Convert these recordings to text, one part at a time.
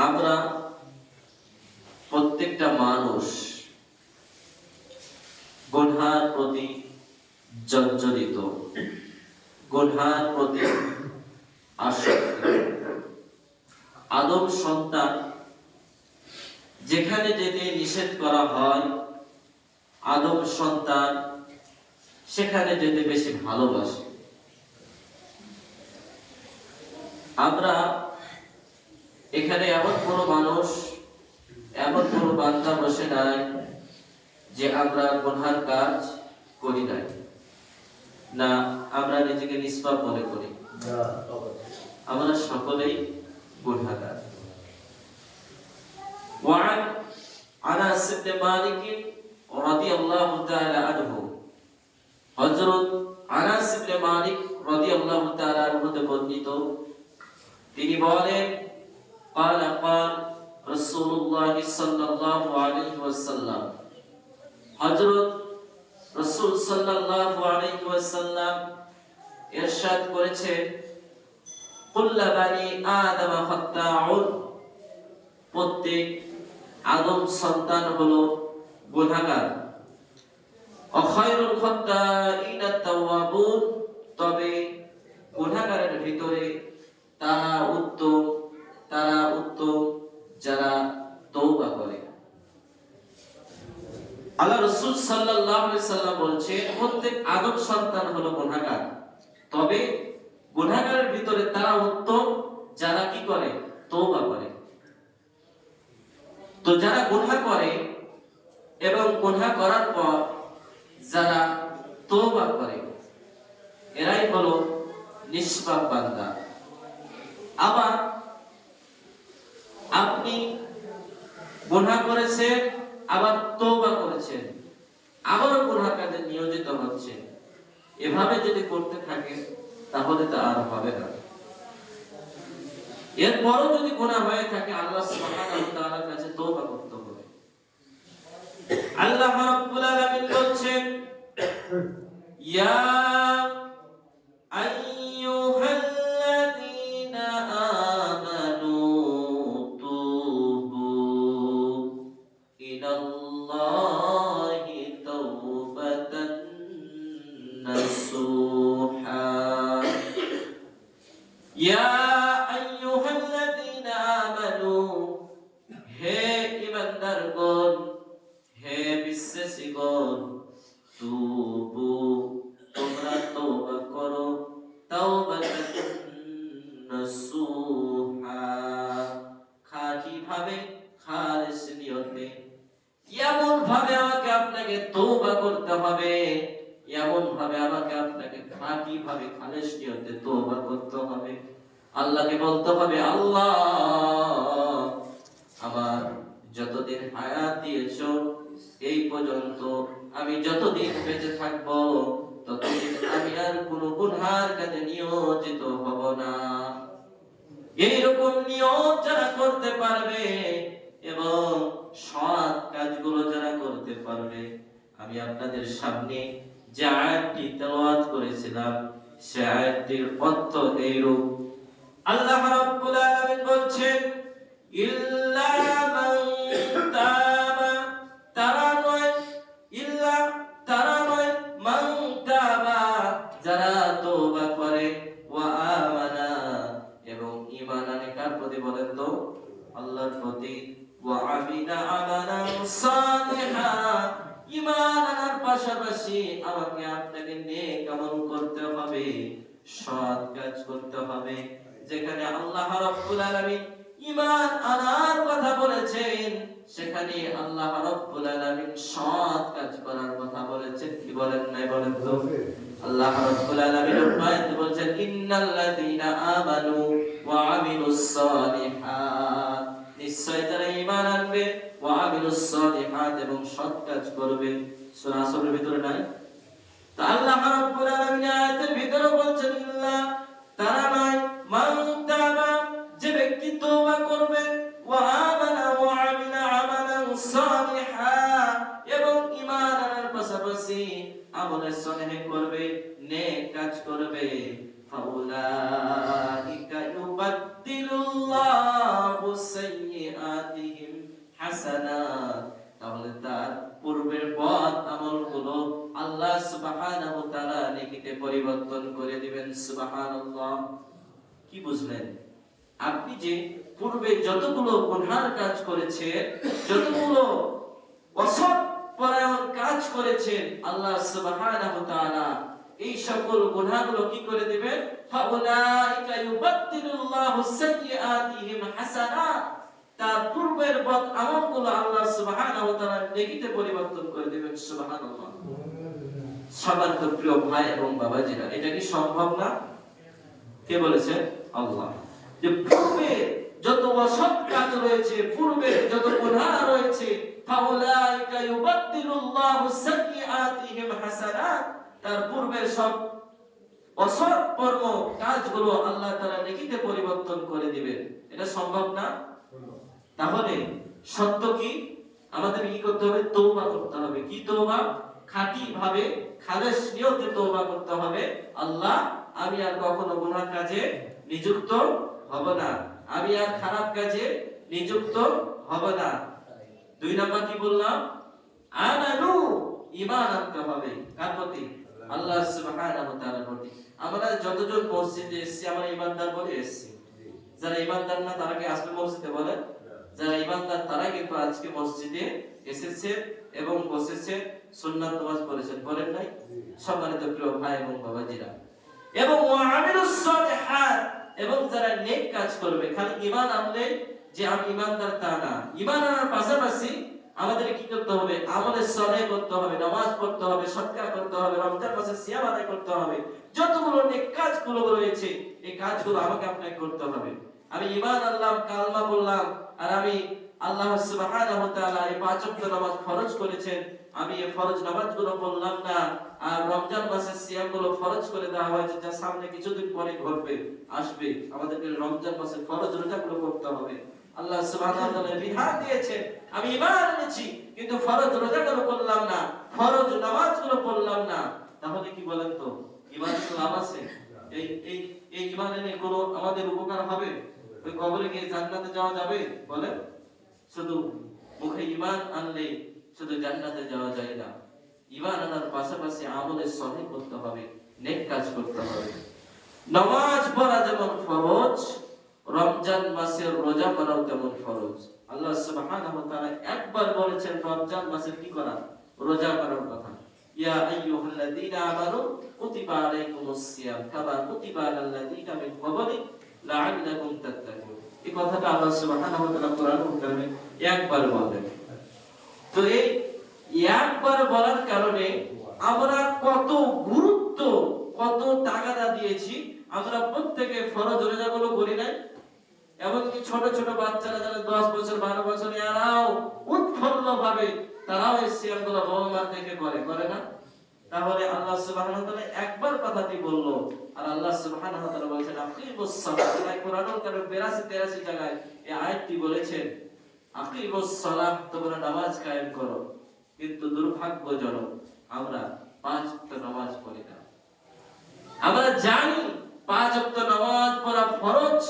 আমরা প্রত্যেকটা মানুষ গুনাহের প্রতি জর্জরিত, গুনাহের প্রতি আসক্ত। আদম সন্তান যেখানে যেতে নিষেধ করা হয়, আদম সন্তান সেখানে যেতে বেশি ভালোবাসে। আমরা এখানে এমন কোনো মানুষ, এমন কোনো বান্দা বসে নাই যে আমরা গুনাহের কাজ করি নাই। না, আমরা নিজেকে নিষ্পাপ মনে করি, আমরা সকলেই গুনাহগার। وعن أنس بن مالك رضي الله تعالى عنه, হযরত আনাস ইবনে মালিক রাদিয়াল্লাহু তাআলা আনহু হতে বর্ণিত, তিনি বলেন, قال قال رسول الله صلى الله عليه وسلم, হযরত রাসূল সাল্লাল্লাহু আলাইহি ওয়াসাল্লাম ইরশাদ করেছেন, কুল্লু বানি আদম খাত্তাউন, প্রত্যেক আদম সন্তান হলো গুনাহগার। খায়রুল খাত্তাইন আত-তাওয়াবুন, তবে গুনাহগারের ভিতরে তারা উত্তম যারা তওবা করে। আল্লাহ রাসূল সাল্লাল্লাহু আলাইহি সাল্লাম বলছেন, প্রত্যেক আদম সন্তান হলো গুনাহগার, তবে গুনাহগারের ভিতরে তারা উত্তম যারা কি করে, তওবা করে। তো যারা গুনাহ করে এবং গুনাহ করার পর যারা তওবা করে, এরাই হলো নিষ্পাপ বান্দা। আবার আপনি গুনাহ করেছেন, আবার তওবা করেছেন, আবারও গুনাহ কাজে নিয়োজিত হচ্ছেন, এভাবে যদি করতে থাকে তাহলে তা আর হবে না। এরপরও যদি গুনাহ হয়ে থাকে, আল্লাহ সুবহানাহু ওয়া তাআলার কাছে তওবা করতে হবে। আল্লাহ রাব্বুল আলামিন বলছেন, ইয়া আইয়ুহাল্লাযীনা আমানু তুবু ইলাল্লাহি তাওবাতান নাসুহা, ইয়া আইয়ুহাল্লাযীনা আমানু, হে ঈমানদারগণ, হে বিশ্বাসীগণ, তুবু, তোমরা তওবা করো, তাওবাতান নাসুহা, খাঁটি ভাবে, খালিস নিয়তে। এমন ভাবে আমাকে আপনাকে তওবা করতে হবে, এমন ভাবে আমাকে আপনাকে খাঁটি ভাবে, খালিস নিয়তে তওবা করতে হবে। আল্লাহকে বলতে হবে, আল্লাহ, আমার যতদিন হায়াত দিয়েছো এই পর্যন্ত আমি যতদিন বেঁচে থাকবো ততদিন আমি আর কোনো গুনাহের কাজে নিয়োজিত হব না। এইরকম নিয়ত যারা করতে পারবে এবং সৎ কাজগুলো যারা করতে পারবে, আমি আপনাদের সামনে যে আয়াতটি তেলাওয়াত করেছিলাম সে আয়াতটির অর্থ এইরূপ। আল্লাহ রাব্বুল আলামিন বলছেন, ইল্লা মান তাবা, তারা নয়, ইল্লা তারা নয়, মান তাবা, যারা তওবা করে, ওয়া আমানা, এবং ঈমান আনে কার প্রতি বলেন তো, আল্লাহর প্রতি, ওয়া আমিলা আমালান সালিহা, ঈমান আনার পাশাপাশি আমাকে আপনাকে নেক আমল করতে হবে, সৎ কাজ করতে হবে। যেখানে আল্লাহ রাব্বুল আলামিন ঈমান আনার কথা বলেছেন, সেখানে আল্লাহ রাব্বুল আলামিন সৎ কাজ করার কথা বলেছেন। কি বলেন নাই বলেন তো? আল্লাহ রাব্বুল আলামিন আয়াতে বলেছেন, ইন্নাল্লাযীনা আমানু ওয়া আমিলুস সালিহাত, নিশ্চয় যারা ঈমান আনবে, ওয়া আমিলুস সালিহাত, এবং সৎ কাজ করবে। সূরা আসরের ভিতরে নাই? তো আল্লাহ রাব্বুল আলামিন আয়াতের ভিতরে বলছেন, ইল্লা, তারা নয়, মান তাবা, যে ব্যক্তি তওবা করবে, ওয়া আমানা ওয়া আমিলা আমালান সালিহা, এবং ঈমান আনার পাশাপাশি আমলে সালেহ করবে, নেক কাজ করবে, ফাউলাইকা ইউবাদদিলুল্লাহু সাইয়্যাতিহিম হাসানা, তাহলে তার পূর্বের বদ আমলগুলো আল্লাহ সুবহানাহু ওয়া তাআলা নেকিতে পরিবর্তন করে দিবেন। সুবহানাল্লাহ। কি বুঝলেন? আপনি যে পূর্বে যতগুলো গুনার কাজ করেছেন, যতগুলো অসৎ পরায়ণ কাজ করেছেন, আল্লাহ সুবহানাহু ওয়া তাআলা এই সকল গুনাহগুলো কি করে দিবেন? ফাউলাইকা ইউবাদদিলুল্লাহু সাইয়্যাতিহিম হাসানাত, তার পূর্বের বদ আমলগুলো আল্লাহ সুবহানাহু ওয়া তাআলা নেকিতে পরিবর্তন করে দিবেন। সুবহানাল্লাহ। সবার তো প্রিয় ভাই এবং বাবাজিরা, এটা কি সম্ভব না? কে বলেছে? আল্লাহ। যে পূর্বে যত অসৎ কাজ রয়েছে, পূর্বে যত গুনাহ রয়েছে, ফাউলাইকা ইউবাদদিলুল্লাহু সাইয়্যাতিহিম হাসানাত, তার পূর্বের সব অসৎ কর্ম কাজগুলো আল্লাহ তাআলা নেকিতে পরিবর্তন করে দিবেন। এটা সম্ভব না? তাহলে সত্য কি? আমাদের কি করতে হবে? তওবা করতে হবে। কি তওবা? খাঁটি ভাবে খালেস নিয়তে তওবা করতে হবে। আল্লাহ, আমি আর কখনো গুনাহ কাজে নিযুক্ত হব না, আমি আর খারাপ কাজে নিযুক্ত হব না। 2 নাম্বার কি বললাম? আমানু, ঈমান আনতে হবে। কার প্রতি? আল্লাহ সুবহানাহু ওয়া তাআলার প্রতি। আমরা যতজন মসজিদে এসেছি, আমরা ঈমানদার বলে এসেছি। যারা ঈমানদার না তারা কি আসবে মসজিদে? বলেন। যারা ঈমানদার তারা কিন্তু আজকে মসজিদে এসেছে এবং বসেছে, সুন্নাত নামাজ পড়েছেন, পড়েন নাই? সম্মানিত প্রিয় ভাই এবং বাবাজিরা, এবং ওয়ামিলুস সালিহাত, এবং যারা নেক কাজ করবে। খালি ঈমান আনলে যে আমি ঈমানদার তা না, ঈমান আনার পাশাপাশি আমাদের কি করতে হবে? আমলে সালেহ করতে হবে, নামাজ পড়তে হবে, সদকা করতে হবে, রমজান মাসে সিয়াম আদায় করতে হবে। যতগুলো নেক কাজগুলো রয়েছে এই কাজগুলো আমাকে আপনাকে করতে হবে। আমি ঈমান আনলাম, কালমা বললাম, আর আমি আল্লাহ সুবহানাহু ওয়া তাআলা এই 5 ওয়াক্ত নামাজ ফরজ করেছেন, আমি এই ফরজ নামাজগুলো পড়লাম না, আর রমজান মাসের সিয়ামগুলো ফরজ করে দেওয়া হয়েছে, যা সামনে কিছুদিন পরে ঘটবে, আসবে। আমাদেরকে রমজান মাসের ফরজ রোজাগুলো করতে হবে। আল্লাহ সুবহানাহু ওয়া তাআলা বিধান দিয়েছেন, আমি ঈমান এনেছি কিন্তু ফরজ রোজাগুলো করলাম না, ফরজ নামাজগুলো পড়লাম না। তাহলে কি বলেন তো, ঈমানের লাভ আছে? এই এই এই ঈমান এনে কোনো আমাদের উপকার হবে? ওই কবরে গিয়ে জান্নাতে যাওয়া যাবে? বলেন। শুধু মুখে ঈমান আনলে শুধু জান্নাতে যাওয়া যায় না। ঈমান আনার পাশাপাশি আমলে সহিহ করতে হবে, নেক কাজ করতে হবে। নামাজ পড়া যেমন ফরজ, রমজান মাসের রোজা করাও তেমন ফরজ। আল্লাহ সুবহানাহু ওয়া তাআলা একবার বলেছেন রমজান মাসের কি করা? রোজা করার কথা। ইয়া আইয়ুহাল্লাযীনা আমানু কুতিবা আলাইকুমুস সিয়াম কামা কুতিবা আলাল্লাযীনা মিন ক্বাবলিকুম লাআল্লাকুম তাত্তাকুন। এই কথাটা আল্লাহ সুবহানাহু ওয়া তাআলা কোরআনুল কারীমে একবার বলেন। তো এই একবার বলার কারণে আমরা কত গুরুত্ব, কত তাগাদা দিয়েছি। আমরা প্রত্যেকে ফরজ রোজাগুলো করি নাই? এমনকি ছোট ছোট বাচ্চারা যারা 10 বছর 12 বছর, এরাও উৎফুল্ল ভাবে তারাও এই সিয়ামগুলো বাবা-মার দেখে করে না? তাহলে আল্লাহ সুবহানাহু ওয়া তাআলা একবার কথাটি বললো, আর আল্লাহ সুবহানাহু ওয়া তাআলা বলেছেন আকিমুস সালাত। এই কোরআনুল কারীম 82-83 জায়গায় এই আয়াতটি বলেছেন, আকিমুস সালাত, তোমরা নামাজ কায়েম করো। কিন্তু দুর্ভাগ্যজনক আমরা 5 ওয়াক্ত নামাজ পড়ি না। আমরা জানি 5 ওয়াক্ত নামাজ পড়া ফরজ,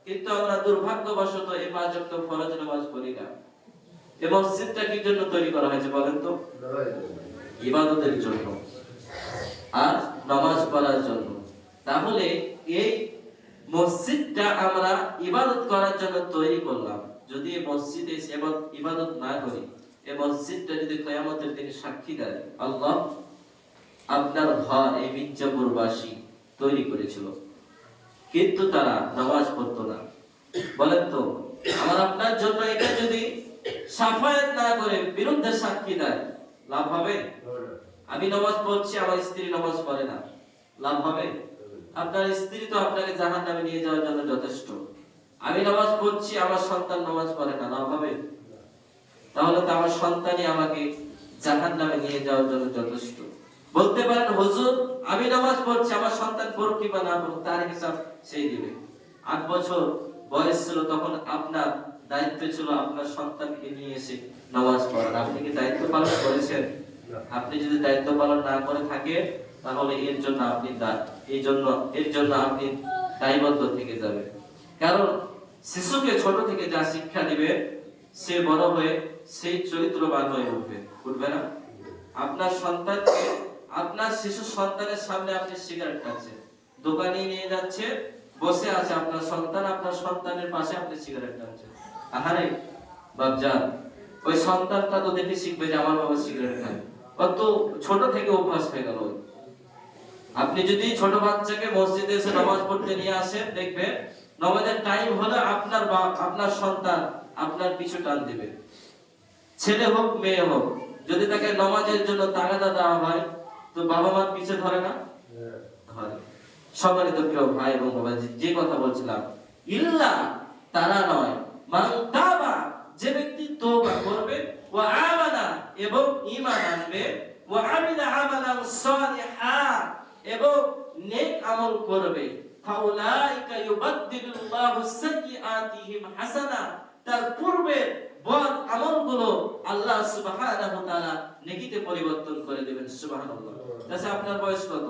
কিন্তু আমরা দুর্ভাগ্যবশত এই 5 ওয়াক্ত ফরজ নামাজ পড়ি না। এই মসজিদটা কি জন্য তৈরি করা হয়েছে বলেন তো? ইবাদতের জন্য আর নামাজ পড়ার জন্য। তাহলে এই মসজিদটা আমরা ইবাদত করার জন্য তৈরি করলাম। যদি এই মসজিদে ইবাদত না করি, এই মসজিদটা যদি কিয়ামতের দিনে সাক্ষী দেয়, আল্লাহ আপনার ঘর এই মির্জাপুরবাসী তৈরি করেছিল, কিন্তু তারা নামাজ পড়তো না। বলেন তো, আমার আপনার জন্য এটা যদি সাফায়াত না করে বিরুদ্ধে সাক্ষী দেয়, লাভ হবে? আমি নামাজ পড়ছি, আমার স্ত্রী নামাজ পড়ে না, লাভ হবে? আপনার স্ত্রী তো আপনাকে জাহান্নামে নিয়ে যাওয়ার জন্য যথেষ্ট। আমি নামাজ পড়ছি, আমার সন্তান নামাজ পড়ে না, লাভ হবে? তাহলে তো আমার সন্তানই আমাকে জাহান্নামে নিয়ে যাওয়ার জন্য যথেষ্ট। বলতে পারেন হুজুর, আমি নামাজ পড়ছি, আমার সন্তান পড়ুক কিংবা না পড়ুক, তার হিসাব সেই দিবে। 8 বছর বয়স ছিল তখন আপনার দায়িত্ব ছিল আপনার সন্তানকে নিয়ে এসে নামাজ পড়ার। আপনি কি দায়িত্ব পালন করেছেন? আপনি যদি দায়িত্ব পালন না করে থাকেন, তাহলে এর জন্য আপনি দায়বদ্ধ থেকে যাবেন। কারণ শিশুকে ছোট থেকে যা শিক্ষা দিবে, সে বড় হয়ে সেই চরিত্রবান হয়ে উঠবে না? আপনার সন্তানকে, আপনার শিশু সন্তানের সামনে আপনি সিগারেট খাচ্ছেন, দোকানে নিয়ে যাচ্ছে, বসে আছে আপনার সন্তান, আপনার সন্তানের পাশে আপনি সিগারেট খাচ্ছেন। আহারে বাপজান, ওই সন্তানটা তো দেখে শিখবে যে আমার বাবা সিগারেট খায়, কত ছোট থেকে অভ্যাস হয়ে গেল। আপনি যদি ছোট বাচ্চাকে মসজিদে এসে নামাজ পড়তে নিয়ে আসেন, দেখবেন নামাজের টাইম হলে আপনার বাপ, আপনার সন্তান আপনার পিছু টান দেবে, ছেলে হোক মেয়ে হোক। যদি তাকে নামাজের জন্য তাগাদা দেওয়া হয়, তো বাবা মার পিছে ধরে না? ধরে। সম্মানিত প্রিয় ভাই এবং বাবাজি, যে কথা বলছিলাম, ইল্লা তারা নয়, মান তাবা, যে ব্যক্তি তওবা করবে, ওয়া আমানা, এবং ঈমান আনবে, ওয়া আমিলা আমালান সালিহা, এবং নেক আমল করবে, ফাউলাইকা ইউবাদদিলুল্লাহু সাইয়্যাতিহিম হাসানা, তার পূর্বে বদ আমলগুলো আল্লাহ সুবহানাহু ওয়া তাআলা নেকিতে পরিবর্তন করে দিবেন। সুবহানাল্লাহ। তাহলে আপনার বয়স কত?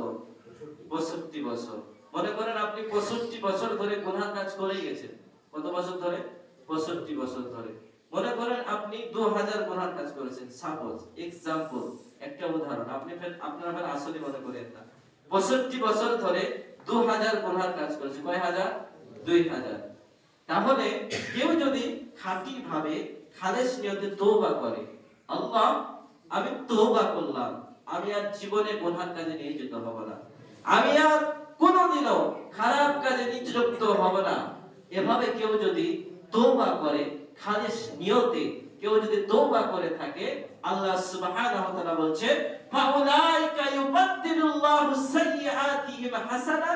65 বছর। মনে করেন আপনি 65 বছর ধরে গুনাহ কাজ করেই গেছেন। কত বছর ধরে? 65 বছর ধরে। মনে করেন আপনি 2000 গুনাহ কাজ করেছেন। সাপোজ, এক্সাম্পল, একটা উদাহরণ, আপনারা আসলে মনে করেন না। 65 বছর ধরে 2000 গুনাহ কাজ করেছে। কয় হাজার? 2000। তাহলে কেউ যদি খাঁটি ভাবে খালেস নিয়তে তওবা করে, আল্লাহ আমি তওবা করলাম, আমি আর জীবনে গুনাহ কাজে নিয়োজিত হব না, আমি আর কোনোদিনও খারাপ কাজে নিযুক্ত হব না, এভাবে কেউ যদি তওবা করে, খালেস নিয়তে কেউ যদি তওবা করে থাকে, আল্লাহ সুবহানাহু ওয়া তাআলা বলছে, ফাউলাইকা ইউবাদদিলুল্লাহু সাইয়্যাতিহিম হাসানা,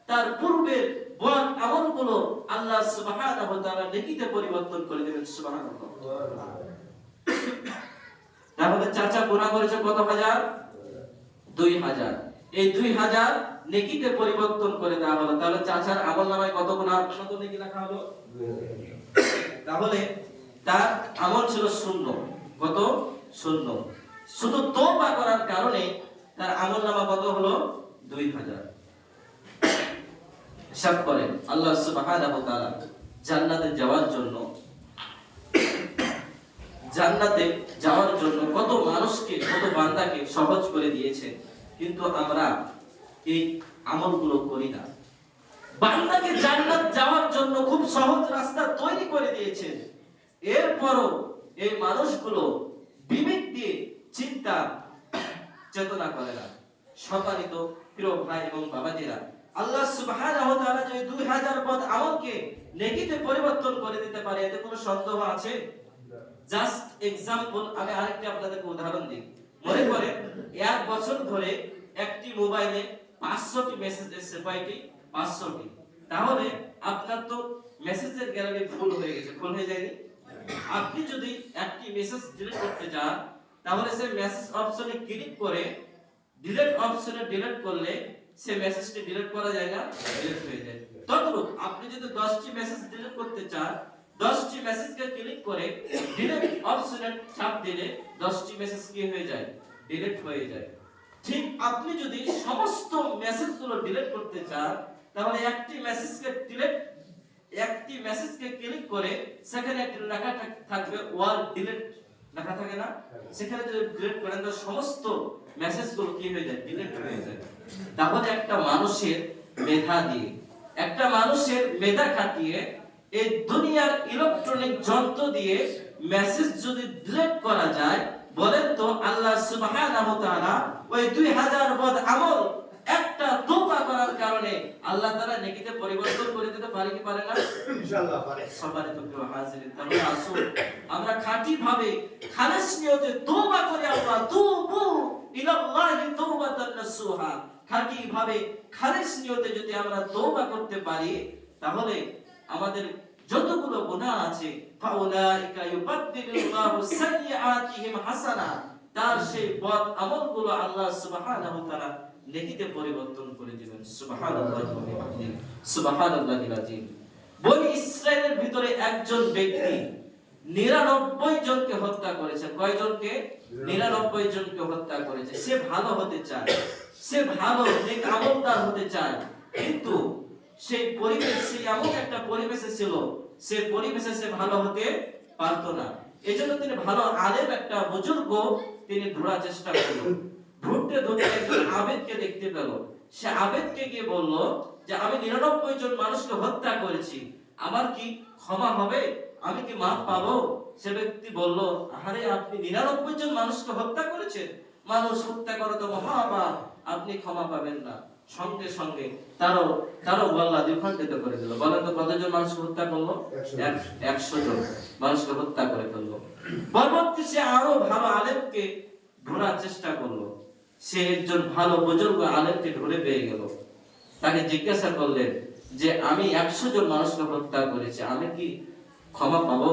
তার পূর্বের বদ আমলগুলো আল্লাহ সুবহানাহু ওয়া তাআলা নেকিতে পরিবর্তন করে দেবেন। সুবহানাল্লাহ। তাহলে চাচা গুনাহ করেছে কত হাজার? 2000। এই 2000 নেকিতে পরিবর্তন করে দেওয়া হলো। তাহলে চাচার আমলনামায় কত গুনাহ, কত নেকি লেখা হলো? তাহলে তার আমল ছিল শূন্য। কত? শূন্য। শুধু তওবা করার কারণে তার আমলনামা কত হলো? 2000। হিসাব করেন, আল্লাহ সুবহানাহু ওয়া তাআলা জান্নাতে যাওয়ার জন্য কত মানুষকে, কত বান্দাকে সহজ করে দিয়েছে, কিন্তু আমরা এই আমলগুলো করি না। বান্দাকে জান্নাত যাওয়ার জন্য খুব সহজ রাস্তা তৈরি করে দিয়েছেন, এরপরও এই মানুষগুলো বিবেক দিয়ে চিন্তা চেতনা করে না। সম্মানিত প্রিয় ভাই এবং বাবাজিরা, আল্লাহ সুবহানাহু ওয়া তাআলা যে 2000 পদ আমলকে নেকিতে পরিবর্তন করে দিতে পারে, এতে কোনো সন্দেহ আছে? জাস্ট এক্সাম্পল, আমি আরেকটা আপনাদেরকে উদাহরণ দিই। মনে করেন 1 বছর ধরে একটি মোবাইলে 500টি মেসেজ এসেছে। কয়টি? 500টি। তাহলে আপনার তো মেসেজের গ্যালারি ফুল হয়ে গেছে, ফুল হয়ে যায়নি? আপনি যদি একটি মেসেজ ডিলিট করতে চান, তাহলে সেই মেসেজ অপশনে ক্লিক করে ডিলিট অপশনে ডিলিট করলে সেই মেসেজটি ডিলিট করা যায় না? ডিলিট হয়ে যায়। তদ্রূপ আপনি যদি 10টি মেসেজ ডিলিট করতে চান, 10টি মেসেজকে ক্লিক করে ডিলিট অপশনে চাপ দিলে 10টি মেসেজ কি হয়ে যায়? ডিলিট হয়ে যায়। ঠিক আপনি যদি সমস্ত মেসেজগুলো ডিলিট করতে চান, তাহলে একটি মেসেজকে ক্লিক করে সেখানে একটি লেখা থাকবে ওয়ার্ড ডিলিট, লেখা থাকে না? সেখানে যদি ডিলিট করেন তো সমস্ত মেসেজগুলো কি হয়ে যায়? ডিলিট হয়ে যায়। তাহলে একটা মানুষের মেধা খাটিয়ে এই দুনিয়ার ইলেকট্রনিক যন্ত্র দিয়ে মেসেজ যদি ডিলিট করা যায়, বলেন তো আল্লাহ সুবহানাহু ওয়া তাআলা ওই 2000 বদ আমল একটা তওবা করার কারণে আল্লাহ তাআলা নেকিতে পরিবর্তন করে দিতে পারে কি পারে না? ইনশাআল্লাহ পারে। সম্মানিত প্রিয় হাজিরিন, তাহলে আসুন আমরা খাঁটি ভাবে খালেস নিয়তে তওবা করে, আল্লাহ তুবু ইলাল্লাহি তাওবাতান নাসুহা, খাঁটি ভাবে খালেস নিয়তে যদি আমরা তওবা করতে পারি, তাহলে আমাদের যতগুলো গুনাহ আছে, ফাউলাইকা ইউবাদদিলুল্লাহু সাইয়্যাতিহিম হাসানা, তার সেই বদ আমলগুলো আল্লাহ সুবহানাহু ওয়া তাআলা নেকিতে পরিবর্তন করে দিবেন। সুবহানাল্লাহি ওয়া বিহামদিহি, সুবহানাল্লাহিল আযীম। বনি ইসরাইলের ভিতরে একজন ব্যক্তি 99 জনকে হত্যা করেছে। কয়জনকে? 99 জনকে হত্যা করেছে। সে ভালো হতে চায়, সে ভালো নেক আমলদার হতে চায়, কিন্তু সেই পরিবেশ, সেই এমন একটা পরিবেশে ছিল, সে পরিবেশে সে ভালো হতে পারতো না। এজন্য তিনি ভালো আলেম একটা বুজুর্গ তিনি ধরার চেষ্টা করলো। ধরতে ধরতে একজন আবেদকে দেখতে পেল। সে আবেদকে গিয়ে বলল যে আমি 99 জন মানুষকে হত্যা করেছি, আমার কি ক্ষমা হবে? আমি কি মাফ পাবো? সে ব্যক্তি বলল, আরে আপনি 99 জন মানুষকে হত্যা করেছেন, মানুষ হত্যা করা তো মহাপাপ, আপনি ক্ষমা পাবেন না। সঙ্গে সঙ্গে তারও গলা দ্বিখণ্ডিত করে দিল। বলেন তো কতজন মানুষকে হত্যা করলো? 100 জন মানুষকে হত্যা করে ফেললো। পরবর্তী সে আরো ভালো আলেমকে ধরার চেষ্টা করলো। সে একজন ভালো বুজুর্গ আলেমকে ধরে পেয়ে গেল। তাকে জিজ্ঞাসা করলেন যে আমি 100 জন মানুষকে হত্যা করেছি, আমি কি ক্ষমা পাবো?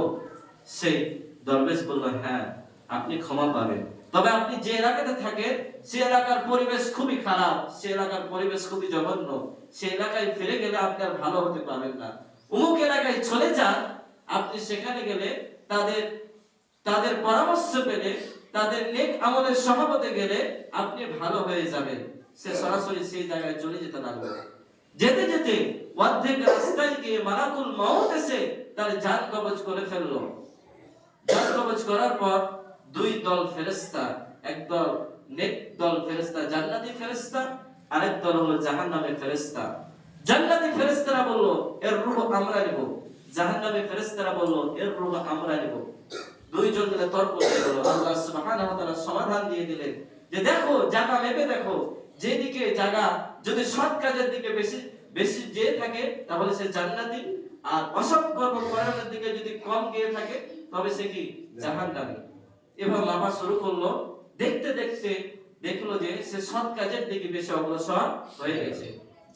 সে দরবেশ বলল, হ্যাঁ আপনি ক্ষমা পাবেন, তবে আপনি যে এলাকাতে থাকেন সে এলাকার পরিবেশ খুবই খারাপ, সে এলাকার পরিবেশ খুবই জঘন্য, সে এলাকায় ফিরে গেলে আপনি আর ভালো হতে পারবেন না। অমুক এলাকায় চলে যান, আপনি সেখানে গেলে তাদের পরামর্শ পেলে, তাদের নেক আমলের সহবতে গেলে আপনি ভালো হয়ে যাবেন। সে সরাসরি সেই জায়গায় চলে যেতে লাগলো। যেতে যেতে অর্ধেক রাস্তায় গিয়ে মালাকুল মউত এসে তার জান কবজ করে ফেললো। জান কবজ করার পর দুই দল ফেরেশতা, একদল নেক দল ফেরেশতা জান্নাতি ফেরেশতা, আরেক দল হলো জাহান্নামের ফেরেশতা। জান্নাতি ফেরেশতারা বলল এর রূহ আমরা নেব, জাহান্নামের ফেরেশতারা বলল এর রূহ আমরা নেব। দুইজন মিলে তর্ক করে গেল। আল্লাহ সুবহানাহু ওয়া তাআলা সমাধান দিয়ে দিলেন যে দেখো জায়গা মেপে দেখো, যেদিকে জায়গা যদি সৎ কাজের দিকে বেশি বেশি যেয়ে থাকে তাহলে সে জান্নাতি, আর অসৎ কর্ম করার দিকে যদি কম গিয়ে থাকে তবে সে কি জাহান্নামী। এভাবে মাপা শুরু করলো। দেখতে দেখতে দেখলো যে সে সৎ কাজের দিকে বেশি অগ্রসর হয়ে গেছে।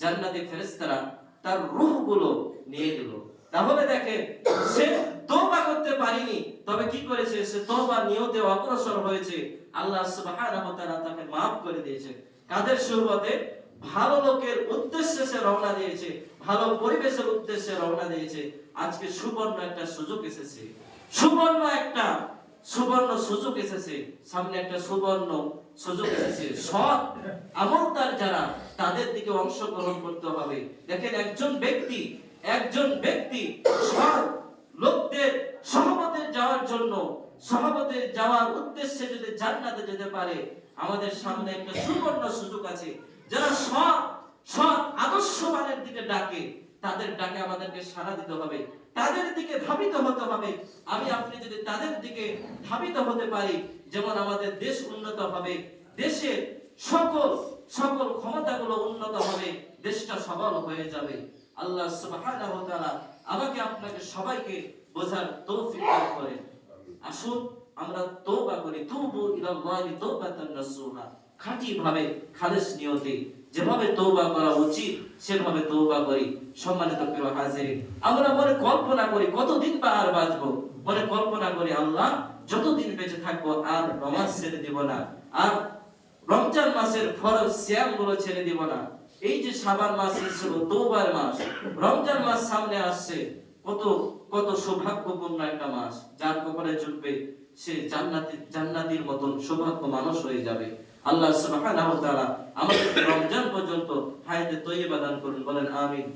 জান্নাতি ফেরেশতারা তার রূহগুলো নিয়ে গেল। তাহলে দেখে সে তওবা করতে পারেনি, তবে কি করেছে? সে তওবা নিয়তে অগ্রসর হয়েছে। আল্লাহ সুবহানাহু ওয়া তাআলা তাকে maaf করে দিয়েছে। কাদের সুবতে? ভালো লোকের উদ্দেশ্যে সে রওনা দিয়েছে, ভালো পরিবেশের উদ্দেশ্যে রওনা দিয়েছে। আজকে সুবর্ণ একটা সুযোগ এসেছে, সুবর্ণ সুযোগ এসেছে সামনে, একটা সুবর্ণ সুযোগ এসেছে। সৎ আমলদার যারা, তাদের দিকে অংশগ্রহণ করতে হবে। দেখেন একজন ব্যক্তি সৎ লোকদের সহবতে যাওয়ার জন্য, সহবতে যাওয়ার উদ্দেশ্যে যদি জান্নাতে যেতে পারে, আমাদের সামনে একটা সুবর্ণ সুযোগ আছে। যারা সৎ আদর্শবানের দিকে ডাকে, তাদের ডাকে আমাদেরকে সাড়া দিতে হবে, তাদের দিকে ধাবিত হতে হবে। আপনি যদি তাদের দিকে ধাবিত হতে পারি, যেমন আমাদের দেশ উন্নত হবে, দেশের সকল ক্ষমতাগুলো উন্নত হবে, দেশটা সবল হয়ে যাবে। আল্লাহ সুবহানাহু ওয়া তাআলা আমাকে আপনাকে সবাইকে বোঝার তৌফিক দান করেন। আসুন আমরা তওবা করি, তুবু ইলাল্লাহি তাওবাতান নাসুহা, খাঁটি ভাবে খালেস নিয়তে যেভাবে তওবা করা উচিত সেভাবে তওবা করি। সম্মানিত প্রিয় হাজিরিন, আমরা মনে কল্পনা করি কতদিন বা আর বাঁচবো, মনে কল্পনা করি আল্লাহ যতদিন বেঁচে থাকবো আর নামাজ ছেড়ে দিব না, আর রমজান মাসের ফরজ সিয়াম গুলো ছেড়ে দিব না। এই যে শাবান মাস ছিল তওবার মাস, রমজান মাস সামনে আসছে, কত সৌভাগ্যপূর্ণ একটা মাস, যার কপালে জুটবে সে জান্নাতীর মতন সৌভাগ্য মানুষ হয়ে যাবে। আল্লাহ সুবহানাহু ওয়া তাআলা আমাদের রমজান পর্যন্ত হায়াতে তয়্যিবা দান করুন, বলেন আমিন।